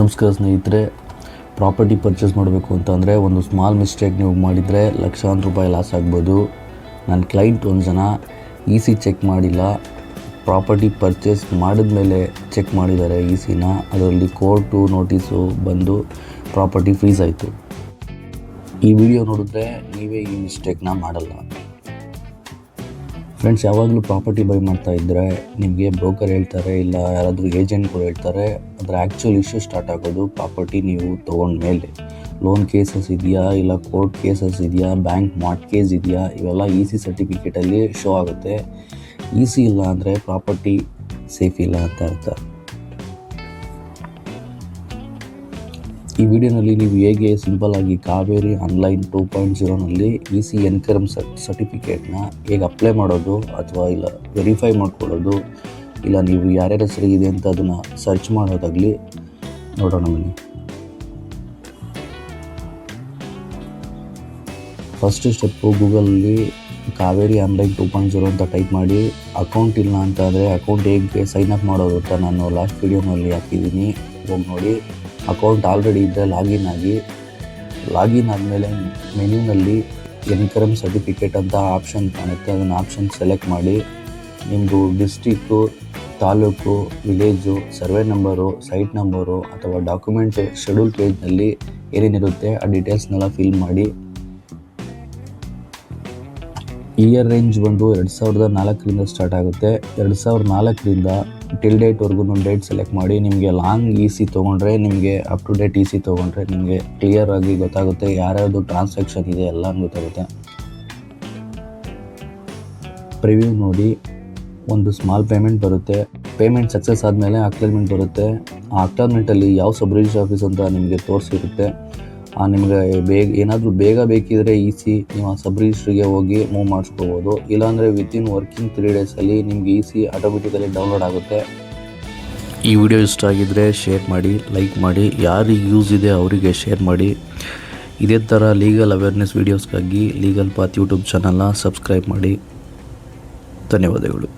ನಮಸ್ಕಾರ ಸ್ನೇಹಿತರೆ, property purchase ಮಾಡಬೇಕು ಅಂತಂದರೆ ಒಂದು ಸ್ಮಾಲ್ ಮಿಸ್ಟೇಕ್ ನೀವು ಮಾಡಿದರೆ ಲಕ್ಷಾಂತರ ರೂಪಾಯಿ ಲಾಸ್ ಆಗ್ಬೋದು. ನನ್ನ ಕ್ಲೈಂಟ್ ಒಂದು ಜನ ಸಿ ಚೆಕ್ ಮಾಡಿಲ್ಲ, ಪ್ರಾಪರ್ಟಿ ಪರ್ಚೇಸ್ ಮಾಡಿದ್ಮೇಲೆ ಚೆಕ್ ಮಾಡಿದ್ದಾರೆ ಸಿನ. ಅದರಲ್ಲಿ ಕೋರ್ಟು ನೋಟಿಸು ಬಂದು ಪ್ರಾಪರ್ಟಿ ಫ್ರೀಸ್ ಆಯಿತು. ಈ ವಿಡಿಯೋ ನೋಡಿದ್ರೆ ನೀವೇ ಈ ಮಿಸ್ಟೇಕ್ನ ಮಾಡಲ್ಲ. ಫ್ರೆಂಡ್ಸ್, ಯಾವಾಗಲೂ ಪ್ರಾಪರ್ಟಿ ಬೈ ಮಾಡ್ತಾ ಇದ್ದರೆ ನಿಮಗೆ ಬ್ರೋಕರ್ ಹೇಳ್ತಾರೆ, ಇಲ್ಲ ಯಾರಾದರೂ ಏಜೆಂಟ್ಗಳು ಹೇಳ್ತಾರೆ, ಅದರ ಆ್ಯಕ್ಚುಯಲ್ ಇಶ್ಯೂ ಸ್ಟಾರ್ಟ್ ಆಗೋದು ಪ್ರಾಪರ್ಟಿ ನೀವು ತೊಗೊಂಡ್ಮೇಲೆ. ಲೋನ್ ಕೇಸಸ್ ಇದೆಯಾ, ಇಲ್ಲ ಕೋರ್ಟ್ ಕೇಸಸ್ ಇದೆಯಾ, ಬ್ಯಾಂಕ್ ಮಾರ್ಟ್ಗೇಜ್ ಇದೆಯಾ, ಇವೆಲ್ಲ ಸಿ ಸರ್ಟಿಫಿಕೇಟಲ್ಲಿ ಶೋ ಆಗುತ್ತೆ. ಸಿ ಇಲ್ಲ ಅಂದರೆ ಪ್ರಾಪರ್ಟಿ ಸೇಫ್ ಇಲ್ಲ ಅಂತ ಅರ್ಥ. ಈ ವಿಡಿಯೋನಲ್ಲಿ ನೀವು ಹೇಗೆ ಸಿಂಪಲ್ಲಾಗಿ ಕಾವೇರಿ ಆನ್ಲೈನ್ 2.0ನಲ್ಲಿ ಸಿ ಎನ್ಕಮ್ ಸರ್ಟಿಫಿಕೇಟ್ನ ಹೇಗೆ ಅಪ್ಲೈ ಮಾಡೋದು, ಅಥವಾ ಇಲ್ಲ ವೆರಿಫೈ ಮಾಡ್ಕೊಳ್ಳೋದು, ಇಲ್ಲ ನೀವು ಯಾರ್ಯಾರ ಹೆಸರಿಗಿದೆ ಅಂತ ಅದನ್ನು ಸರ್ಚ್ ಮಾಡೋದಾಗಲಿ ನೋಡೋಣ ಬನ್ನಿ. ಫಸ್ಟ್ ಸ್ಟೆಪ್ಪು, ಗೂಗಲಲ್ಲಿ ಕಾವೇರಿ ಆನ್ಲೈನ್ 2.0 ಅಂತ ಟೈಪ್ ಮಾಡಿ. ಅಕೌಂಟ್ ಇಲ್ಲ ಅಂತ ಅಂದರೆ ಅಕೌಂಟ್ ಹೇಗೆ ಸೈನ್ ಅಪ್ ಮಾಡೋದು ಅಂತ ನಾನು ಲಾಸ್ಟ್ ವಿಡಿಯೋನಲ್ಲಿ ಹಾಕಿದ್ದೀನಿ, ಹೋಗಿ ನೋಡಿ. ಅಕೌಂಟ್ ಆಲ್ರೆಡಿ ಇದ್ದರೆ ಲಾಗಿನ್ ಆದಮೇಲೆ ಮೆನ್ಯೂನಲ್ಲಿ ಇನ್ಕಮ್ ಸರ್ಟಿಫಿಕೇಟ್ ಅಂತ ಆಪ್ಷನ್ ಕಾಣುತ್ತೆ. ಅದನ್ನು ಆಪ್ಷನ್ ಸೆಲೆಕ್ಟ್ ಮಾಡಿ. ನಿಮ್ಮದು district, taluk, village, survey number, site number ಅಥವಾ ಡಾಕ್ಯುಮೆಂಟ್ ಶೆಡ್ಯೂಲ್ ಪೇಜ್ನಲ್ಲಿ ಏನೇನಿರುತ್ತೆ ಆ ಡೀಟೇಲ್ಸ್ನೆಲ್ಲ ಫಿಲ್ ಮಾಡಿ. ಇಯರ್ ರೇಂಜ್ ಬಂದು 2004ರಿಂದ ಸ್ಟಾರ್ಟ್ ಆಗುತ್ತೆ. 2004ರಿಂದ ಟಿಲ್ ಡೇಟ್ವರೆಗೂ ಡೇಟ್ ಸೆಲೆಕ್ಟ್ ಮಾಡಿ. ನಿಮಗೆ ಲಾಂಗ್ ಸಿ ತೊಗೊಂಡ್ರೆ, ನಿಮಗೆ ಅಪ್ ಟು ಡೇಟ್ ಸಿ ತೊಗೊಂಡ್ರೆ ನಿಮಗೆ ಕ್ಲಿಯರಾಗಿ ಗೊತ್ತಾಗುತ್ತೆ, ಯಾರ್ಯಾವುದು ಟ್ರಾನ್ಸಾಕ್ಷನ್ ಇದೆ ಎಲ್ಲ ಗೊತ್ತಾಗುತ್ತೆ. ಪ್ರಿವ್ಯೂ ನೋಡಿ, ಒಂದು ಸ್ಮಾಲ್ ಪೇಮೆಂಟ್ ಬರುತ್ತೆ. ಪೇಮೆಂಟ್ ಸಕ್ಸಸ್ ಆದಮೇಲೆ ಅಕ್ಲಾಜ್ಮೆಂಟ್ ಬರುತ್ತೆ. ಆ ಅಕ್ಲಾಜ್ಮೆಂಟಲ್ಲಿ ಯಾವ ಸಬ್ ರಿಜಿಸ್ಟ್ರಿ ಆಫೀಸ್ ಅಂತ ನಿಮಗೆ ತೋರಿಸಿರುತ್ತೆ. ನಿಮಗೆ ಏನಾದರೂ ಬೇಗ ಬೇಕಿದ್ರೆ ಸಿ ನೀವು ಆ ಸಬ್ ರಿಜಿಸ್ಟ್ರಿಗೆ ಹೋಗಿ ಮೂವ್ ಮಾಡಿಸ್ಕೋಬೋದು. ಇಲ್ಲಾಂದರೆ ವಿತಿನ್ ವರ್ಕಿಂಗ್ 3 ಡೇಸಲ್ಲಿ ನಿಮಗೆ ಸಿ ಆಟೋಮೆಟಿಕಲಿ ಡೌನ್ಲೋಡ್ ಆಗುತ್ತೆ. ಈ ವಿಡಿಯೋ ಇಷ್ಟ ಆಗಿದ್ದರೆ ಶೇರ್ ಮಾಡಿ, ಲೈಕ್ ಮಾಡಿ, ಯಾರಿಗೆ ಯೂಸ್ ಇದೆ ಅವರಿಗೆ ಶೇರ್ ಮಾಡಿ. ಇದೇ ಥರ ಲೀಗಲ್ ಅವೇರ್ನೆಸ್ ವೀಡಿಯೋಸ್ಗಾಗಿ ಲೀಗಲ್ ಪಾತ್ ಯೂಟ್ಯೂಬ್ ಚಾನಲ್ನ ಸಬ್ಸ್ಕ್ರೈಬ್ ಮಾಡಿ. ಧನ್ಯವಾದಗಳು.